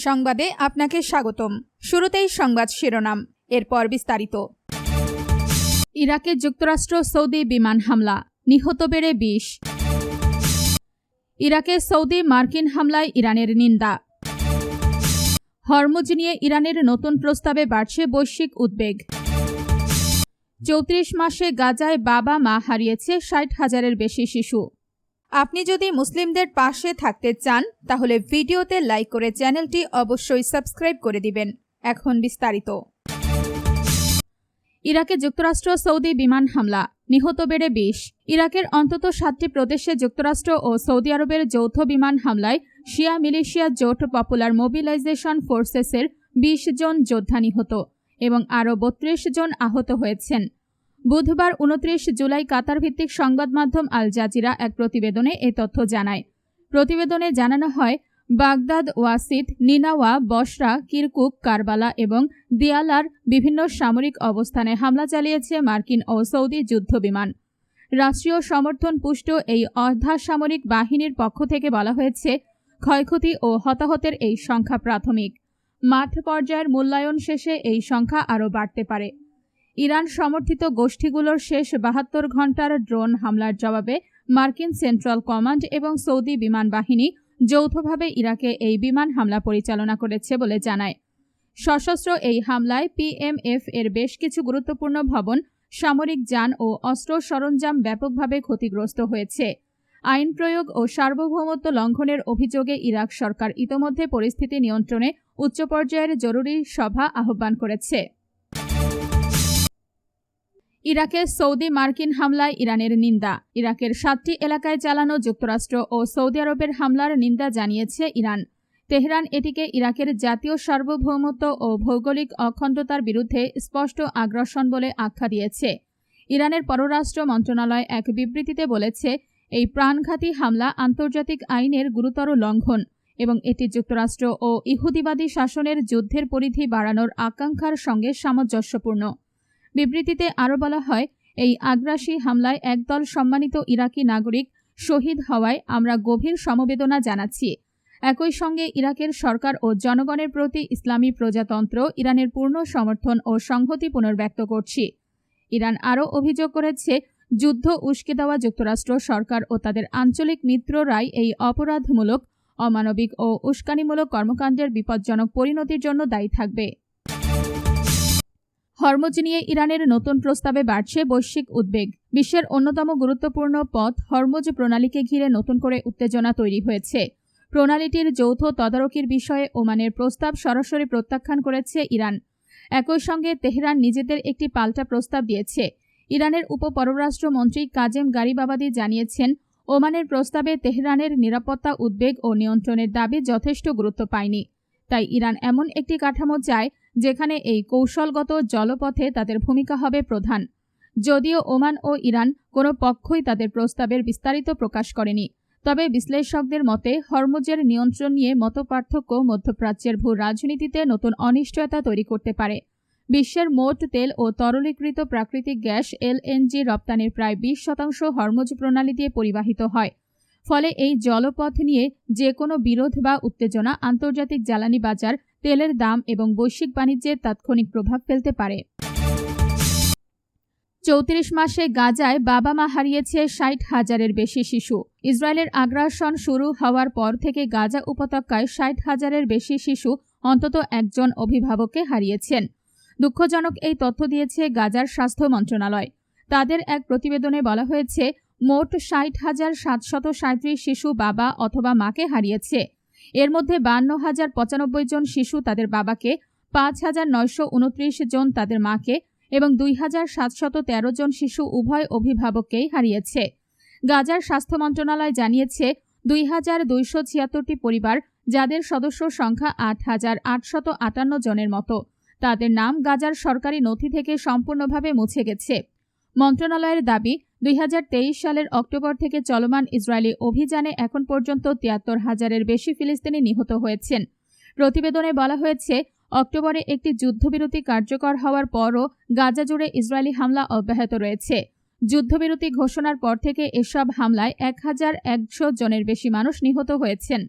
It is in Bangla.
সংবাদে আপনাকে স্বাগতম। শুরুতেই সংবাদ শিরোনাম, এরপর বিস্তারিত। ইরাকে যুক্তরাষ্ট্র সৌদি বিমান হামলা, নিহত বেড়ে 20। ইরাকে সৌদি মার্কিন হামলায় ইরানের নিন্দা। হরমুজ নিয়ে ইরানের নতুন প্রস্তাবে বাড়ছে বৈশ্বিক উদ্বেগ। 34 মাসে গাজায় বাবা মা হারিয়েছে 60,000-এর বেশি শিশু। আপনি যদি মুসলিমদের পাশে থাকতে চান তাহলে ভিডিওতে লাইক করে চ্যানেলটি অবশ্যই সাবস্ক্রাইব করে দিবেন। এখন বিস্তারিত। ইরাকে যুক্তরাষ্ট্র সৌদি বিমান হামলা, নিহত বেড়ে 20। ইরাকের অন্তত 7টি প্রদেশে যুক্তরাষ্ট্র ও সৌদি আরবের যৌথ বিমান হামলায় শিয়া মিলিশিয়া জোট পপুলার মোবিলাইজেশন ফোর্সেসের 20 জন যোদ্ধা নিহত এবং আরও 32 জন আহত হয়েছেন। বুধবার 29 জুলাই কাতার ভিত্তিক সংবাদ মাধ্যম আল জাজিরা এক প্রতিবেদনে এ তথ্য জানায়। প্রতিবেদনে জানানো হয়, বাগদাদ, ওয়াসিদ, নিনাওয়া, বসরা, কিরকুক, কারবালা এবং দিয়ালার বিভিন্ন সামরিক অবস্থানে হামলা চালিয়েছে মার্কিন ও সৌদি যুদ্ধবিমান। রাষ্ট্রীয় সমর্থন পুষ্ট এই অর্ধসামরিক বাহিনীর পক্ষ থেকে বলা হয়েছে, ক্ষয়ক্ষতি ও হতাহতের এই সংখ্যা প্রাথমিক। মাঠ পর্যায়ের মূল্যায়ন শেষে এই সংখ্যা আরও বাড়তে পারে। ইরান সমর্থিত গোষ্ঠীগুলোর শেষ 72 ঘণ্টার ড্রোন হামলার জবাবে মার্কিন সেন্ট্রাল কমান্ড এবং সৌদি বিমান বাহিনী যৌথভাবে ইরাকে এই বিমান হামলা পরিচালনা করেছে বলে জানায়। সশস্ত্র এই হামলায় PMF এর বেশ কিছু গুরুত্বপূর্ণ ভবন, সামরিক যান ও অস্ত্র সরঞ্জাম ব্যাপকভাবে ক্ষতিগ্রস্ত হয়েছে। আইন প্রয়োগ ও সার্বভৌমত্ব লঙ্ঘনের অভিযোগে ইরাক সরকার ইতোমধ্যে পরিস্থিতি নিয়ন্ত্রণে উচ্চ পর্যায়ের জরুরি সভা আহ্বান করেছে। ইরাকে সৌদি মার্কিন হামলায় ইরানের নিন্দা। ইরাকের 7টি এলাকায় চালানো যুক্তরাষ্ট্র ও সৌদি আরবের হামলার নিন্দা জানিয়েছে ইরান। তেহরান এটিকে ইরাকের জাতীয় সার্বভৌমত্ব ও ভৌগোলিক অখণ্ডতার বিরুদ্ধে স্পষ্ট আগ্রাসন বলে আখ্যা দিয়েছে। ইরানের পররাষ্ট্র মন্ত্রণালয় এক বিবৃতিতে বলেছে, এই প্রাণঘাতী হামলা আন্তর্জাতিক আইনের গুরুতর লঙ্ঘন এবং এটি যুক্তরাষ্ট্র ও ইহুদিবাদী শাসনের যুদ্ধের পরিধি বাড়ানোর আকাঙ্ক্ষার সঙ্গে সামঞ্জস্যপূর্ণ। বিবৃতিতে আরও বলা হয়, এই আগ্রাসী হামলায় একদল সম্মানিত ইরাকি নাগরিক শহীদ হওয়ায় আমরা গভীর সমবেদনা জানাচ্ছি। একই সঙ্গে ইরাকের সরকার ও জনগণের প্রতি ইসলামী প্রজাতন্ত্র ইরানের পূর্ণ সমর্থন ও সংহতি পুনর্ব্যক্ত করছি। ইরান আরও অভিযোগ করেছে, যুদ্ধ উস্কে দেওয়া যুক্তরাষ্ট্র সরকার ও তাদের আঞ্চলিক মিত্ররাই এই অপরাধমূলক, অমানবিক ও উস্কানিমূলক কর্মকাণ্ডের বিপজ্জনক পরিণতির জন্য দায়ী থাকবে। হরমুজ নিয়ে ইরানের নতুন প্রস্তাবে বাড়ছে বৈশ্বিক উদ্বেগ। বিশ্বের অন্যতম গুরুত্বপূর্ণ পথ হরমুজ প্রণালীকে ঘিরে নতুন করে উত্তেজনা তৈরি হয়েছে। প্রণালীটির যৌথ তদারকির বিষয়ে ওমানের প্রস্তাব সরাসরি প্রত্যাখ্যান করেছে ইরান। একই সঙ্গে তেহরান নিজেদের একটি পাল্টা প্রস্তাব দিয়েছে। ইরানের উপপররাষ্ট্রমন্ত্রী কাজেম গারিবাবাদি জানিয়েছেন, ওমানের প্রস্তাবে তেহরানের নিরাপত্তা উদ্বেগ ও নিয়ন্ত্রণের দাবি যথেষ্ট গুরুত্ব পায়নি। তাই ইরান এমন একটি কাঠামো চায় যেখানে এই কৌশলগত জলপথে তাদের ভূমিকা হবে প্রধান। যদিও ওমান ও ইরান কোনো পক্ষই তাদের প্রস্তাবের বিস্তারিত প্রকাশ করেনি, তবে বিশ্লেষকদের মতে হরমুজের নিয়ন্ত্রণ নিয়ে মতপার্থক্য মধ্যপ্রাচ্যের ভূ রাজনীতিতে নতুন অনিশ্চয়তা তৈরি করতে পারে। বিশ্বের মোট তেল ও তরলীকৃত প্রাকৃতিক গ্যাস LNG রপ্তানির প্রায় 20% হরমুজ প্রণালী দিয়ে পরিবাহিত হয়। ফলে এই জলপথ নিয়ে যে কোনো বিরোধ বা উত্তেজনা আন্তর্জাতিক জ্বালানি বাজার, তেলের দাম এবং বৈশ্বিক বাণিজ্যে তাৎক্ষণিক প্রভাব ফেলতে পারে। 34 মাসে গাজায় বাবা মা হারিয়েছে 60,000-এর বেশি শিশু। ইসরায়েলের আগ্রাসন শুরু হওয়ার পর থেকে গাজা উপত্যকায় 60,000-এর বেশি শিশু অন্তত একজন অভিভাবককে হারিয়েছেন। দুঃখজনক এই তথ্য দিয়েছে গাজার স্বাস্থ্য মন্ত্রণালয়। তাদের এক প্রতিবেদনে বলা হয়েছে, মোট 60,737 শিশু বাবা অথবা মাকে হারিয়েছে। এর মধ্যে 52,095 জন শিশু তাদের বাবাকে, 5,929 জন তাদের মাকে এবং 2,713 জন শিশু উভয় অভিভাবককেই হারিয়েছে। গাজার স্বাস্থ্য মন্ত্রণালয় জানিয়েছে, 2,276টি পরিবার, যাদের সদস্য সংখ্যা 8,858 জনের মতো, তাদের নাম গাজার সরকারি নথি থেকে সম্পূর্ণভাবে মুছে গেছে। মন্ত্রণালয়ের দাবি, 2023 সালের অক্টোবর থেকে চলমান ইসরায়েলি অভিযানে এখন পর্যন্ত 73,000-এর বেশি ফিলিস্তিনি নিহত হয়েছেন। প্রতিবেদনে বলা হয়েছে, অক্টোবরে একটি যুদ্ধবিরতি কার্যকর হওয়ার পরও গাজা জুড়ে ইসরায়েলি হামলা অব্যাহত রয়েছে। যুদ্ধবিরতি ঘোষণার পর থেকে এসব হামলায় 1,100 জনের বেশি মানুষ নিহত হয়েছেন।